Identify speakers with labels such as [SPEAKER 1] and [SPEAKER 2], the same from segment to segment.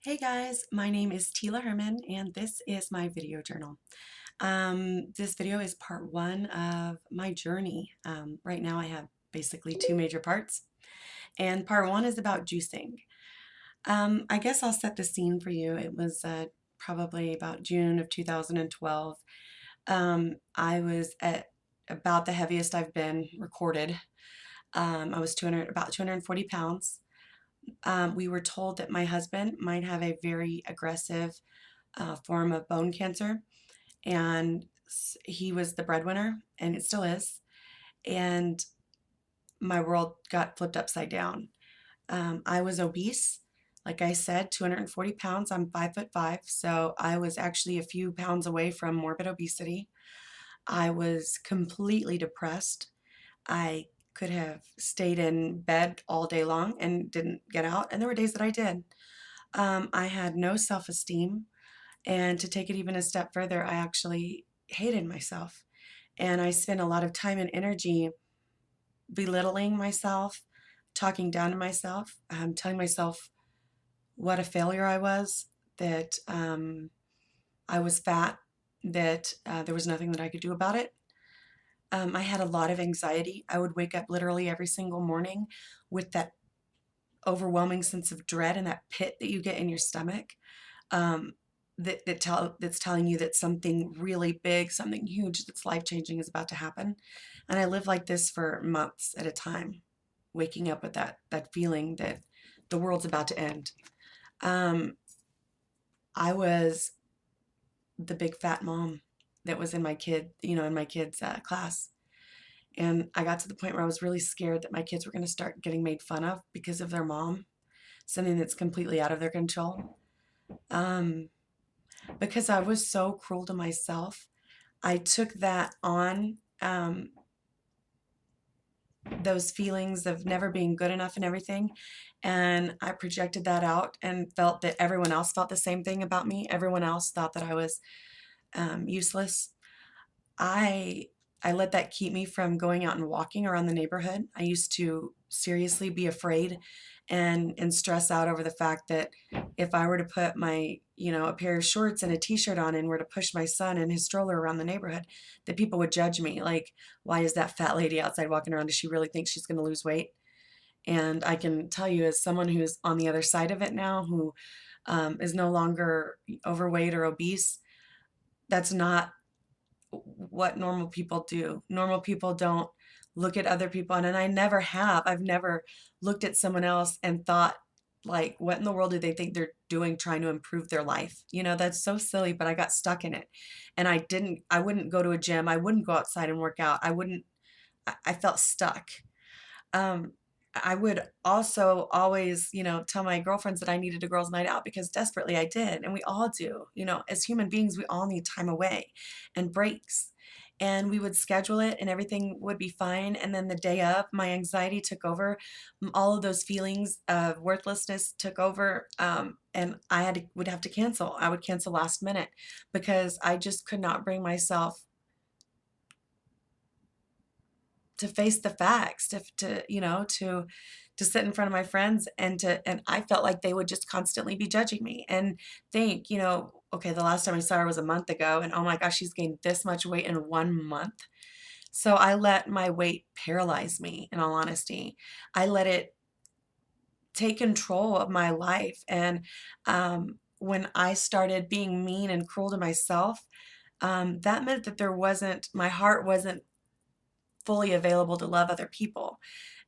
[SPEAKER 1] Hey guys, my name is Tila Herman and this is my video journal. This video is part one of my journey. Right now I have basically two major parts, and part one is about juicing. I guess I'll set the scene for you. It was probably about June of 2012. I was at about the heaviest I've been recorded. I was about 240 pounds. We were told that my husband might have a very aggressive form of bone cancer, and he was the breadwinner, and it still is. And my world got flipped upside down. I was obese, like I said, 240 pounds. I'm 5'5", so I was actually a few pounds away from morbid obesity. I was completely depressed. I could have stayed in bed all day long and didn't get out, and there were days that I did. I had no self-esteem, and to take it even a step further, I actually hated myself. And I spent a lot of time and energy belittling myself, talking down to myself, telling myself what a failure I was, that I was fat, that there was nothing that I could do about it. I had a lot of anxiety. I would wake up literally every single morning with that overwhelming sense of dread and that pit that you get in your stomach. Um, that's telling you that something really big, something huge that's life-changing is about to happen. And I lived like this for months at a time, waking up with that feeling that the world's about to end. Um, I was the big fat mom that was in my kids' class. And I got to the point where I was really scared that my kids were going to start getting made fun of because of their mom, something that's completely out of their control. Um, because I was so cruel to myself, I took that on, those feelings of never being good enough and everything, and I projected that out and felt that everyone else felt the same thing about me. Everyone else thought that I was useless. I I let that keep me from going out and walking around the neighborhood. I used to seriously be afraid and stress out over the fact that if I were to put a pair of shorts and a t-shirt on and were to push my son and his stroller around the neighborhood, that people would judge me. Like, why is that fat lady outside walking around? Does she really think she's going to lose weight? And I can tell you, as someone who's on the other side of it now, who is no longer overweight or obese, that's not what normal people do. Normal people don't look at other people, and I never have. I've never looked at someone else and thought, like, what in the world do they think they're doing trying to improve their life? That's so silly, but I got stuck in it. And I wouldn't go to a gym. I wouldn't go outside and work out. I felt stuck. Um, I would also always, tell my girlfriends that I needed a girls' night out because desperately I did. And we all do. As human beings, we all need time away and breaks. And we would schedule it and everything would be fine. And then the day of, my anxiety took over. All of those feelings of worthlessness took over. And would have to cancel. I would cancel last minute because I just could not bring myself to face the facts, to sit in front of my friends, and I felt like they would just constantly be judging me and think, okay, the last time I saw her was a month ago, and oh my gosh, she's gained this much weight in 1 month. So I let my weight paralyze me, in all honesty. I let it take control of my life. And when I started being mean and cruel to myself, that meant that my heart wasn't fully available to love other people.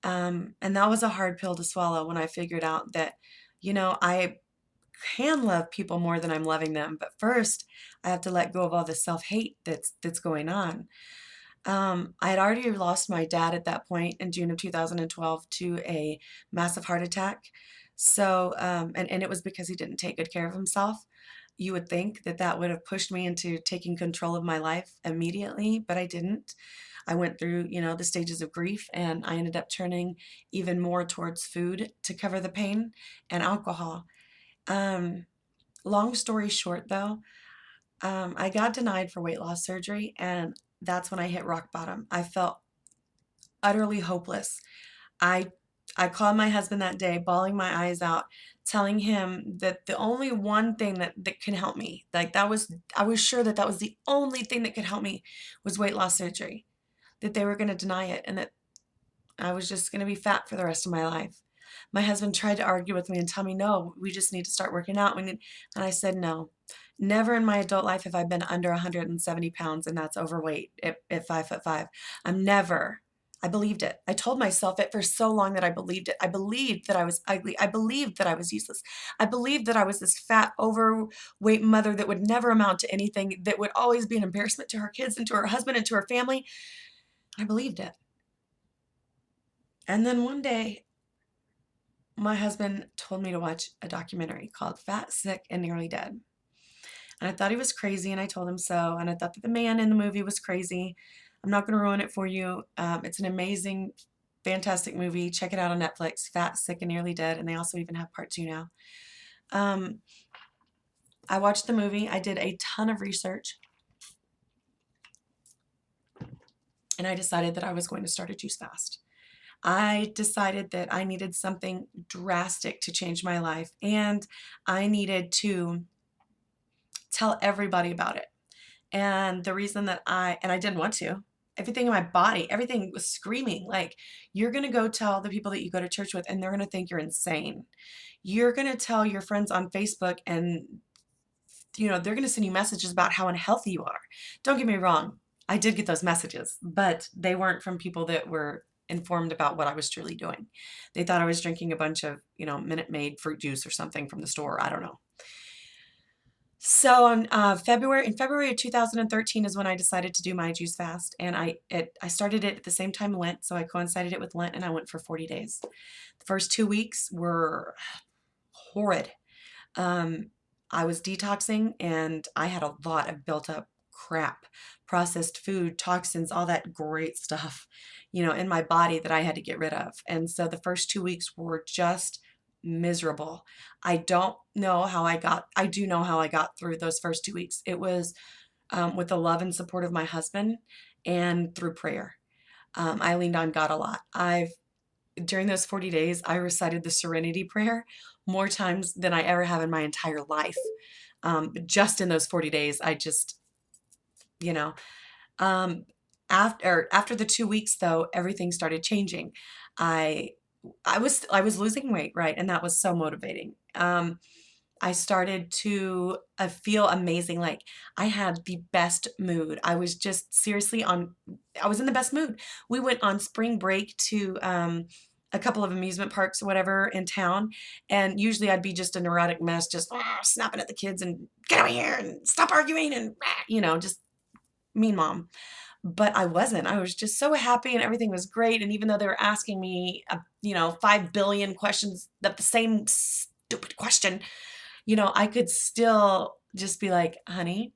[SPEAKER 1] And that was a hard pill to swallow when I figured out that, I can love people more than I'm loving them. But first, I have to let go of all the self-hate that's going on. I had already lost my dad at that point in June of 2012 to a massive heart attack. So, and it was because he didn't take good care of himself. You would think that that would have pushed me into taking control of my life immediately, but I didn't. I went through, the stages of grief, and I ended up turning even more towards food to cover the pain and alcohol. Um, Long story short, though, I got denied for weight loss surgery, and that's when I hit rock bottom. I felt utterly hopeless. I I called my husband that day, bawling my eyes out, telling him that the only one thing that could help me, like I was sure that that was the only thing that could help me was weight loss surgery, that they were going to deny it and that I was just going to be fat for the rest of my life. My husband tried to argue with me and tell me, no, we just need to start working out. And I said, no. Never in my adult life have I been under 170 pounds, and that's overweight at 5'5". I'm never. I believed it. I told myself it for so long that I believed it. I believed that I was ugly. I believed that I was useless. I believed that I was this fat, overweight mother that would never amount to anything, that would always be an embarrassment to her kids and to her husband and to her family. I believed it. And then one day, my husband told me to watch a documentary called Fat, Sick, and Nearly Dead. And I thought he was crazy, and I told him so. And I thought that the man in the movie was crazy. I'm not going to ruin it for you. It's an amazing, fantastic movie. Check it out on Netflix, Fat, Sick, and Nearly Dead. And they also even have part 2 now. I watched the movie. I did a ton of research. And I decided that I was going to start a juice fast. I decided that I needed something drastic to change my life, and I needed to tell everybody about it. And the reason that I didn't want to, everything in my body, everything was screaming like, you're going to go tell the people that you go to church with, and they're going to think you're insane. You're going to tell your friends on Facebook, and they're going to send you messages about how unhealthy you are. Don't get me wrong. I did get those messages, but they weren't from people that were informed about what I was truly doing. They thought I was drinking a bunch of, Minute Maid fruit juice or something from the store. I don't know. So in February of 2013 is when I decided to do my juice fast, and I started it at the same time Lent, so I coincided it with Lent, and I went for 40 days. The first 2 weeks were horrid. I was detoxing, and I had a lot of built up crap, processed food, toxins, all that great stuff, in my body that I had to get rid of. And so the first 2 weeks were just miserable. I do know how I got through those first 2 weeks. It was with the love and support of my husband and through prayer. I leaned on God a lot. During those 40 days, I recited the Serenity Prayer more times than I ever have in my entire life. Just in those 40 days, I just, after the 2 weeks though, everything started changing. I was losing weight, right? And that was so motivating. I started to feel amazing. Like I had the best mood. I was just seriously I was in the best mood. We went on spring break to a couple of amusement parks or whatever in town. And usually I'd be just a neurotic mess, just snapping at the kids and get over here and stop arguing and, just mean mom. But I wasn't. I was just so happy and everything was great. And even though they were asking me, 5 billion questions of the same stupid question, I could still just be like, honey,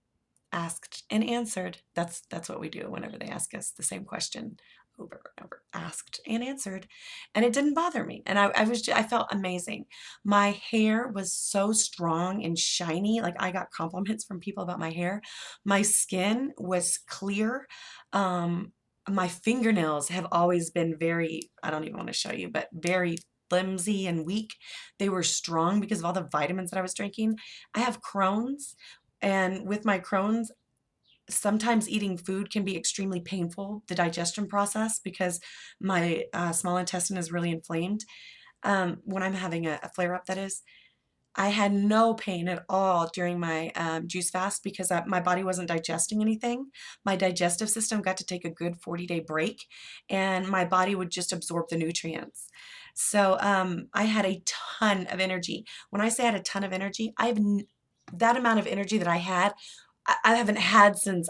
[SPEAKER 1] asked and answered. That's what we do whenever they ask us the same question over and over, asked and answered. And it didn't bother me. And I felt amazing. My hair was so strong and shiny. Like I got compliments from people about my hair. My skin was clear. My fingernails have always been very, I don't even want to show you, but very flimsy and weak. They were strong because of all the vitamins that I was drinking. I have Crohn's, and with my Crohn's, sometimes eating food can be extremely painful, the digestion process, because my small intestine is really inflamed. When I'm having a flare-up, that is. I had no pain at all during my juice fast because my body wasn't digesting anything. My digestive system got to take a good 40-day break, and my body would just absorb the nutrients. So I had a ton of energy. When I say I had a ton of energy, that amount of energy that I had, I haven't had since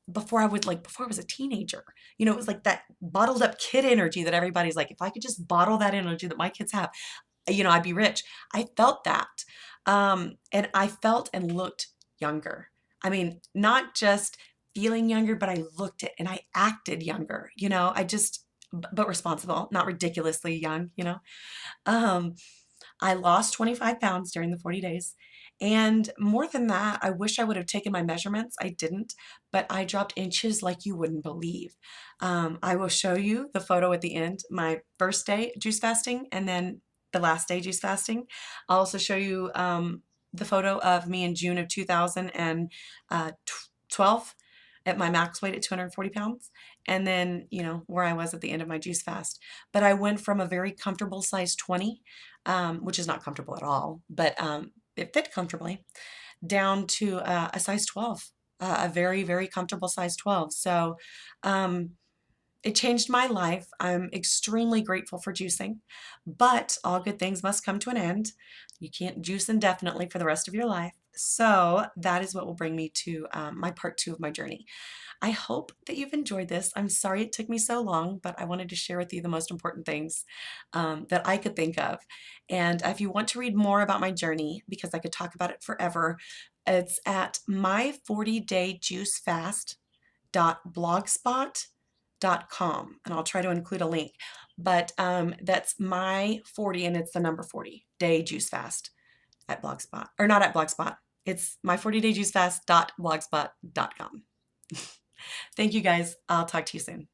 [SPEAKER 1] before I was a teenager. It was like that bottled up kid energy that everybody's like, if I could just bottle that energy that my kids have, I'd be rich. I felt that. And I felt and looked younger. I mean, not just feeling younger, but I looked it and I acted younger, but responsible, not ridiculously young. I lost 25 pounds during the 40 days, And more than that, I wish I would have taken my measurements. I didn't, but I dropped inches like you wouldn't believe. I will show you the photo at the end, my first day juice fasting, and then the last day juice fasting. I'll also show you the photo of me in June of 2012 at my max weight at 240 pounds, and then, you know, where I was at the end of my juice fast. But I went from a very comfortable size 20, which is not comfortable at all, but it fit comfortably, down to a size 12, a very, very comfortable size 12. So it changed my life. I'm extremely grateful for juicing, but all good things must come to an end. You can't juice indefinitely for the rest of your life. So that is what will bring me to my part 2 of my journey. I hope that you've enjoyed this. I'm sorry it took me so long, but I wanted to share with you the most important things that I could think of. And if you want to read more about my journey, because I could talk about it forever, it's at my40dayjuicefast.blogspot.com, and I'll try to include a link. But that's my 40, and it's the number 40 day juice fast at Blogspot, or not at Blogspot. It's my40dayjuicefast.blogspot.com. Thank you guys. I'll talk to you soon.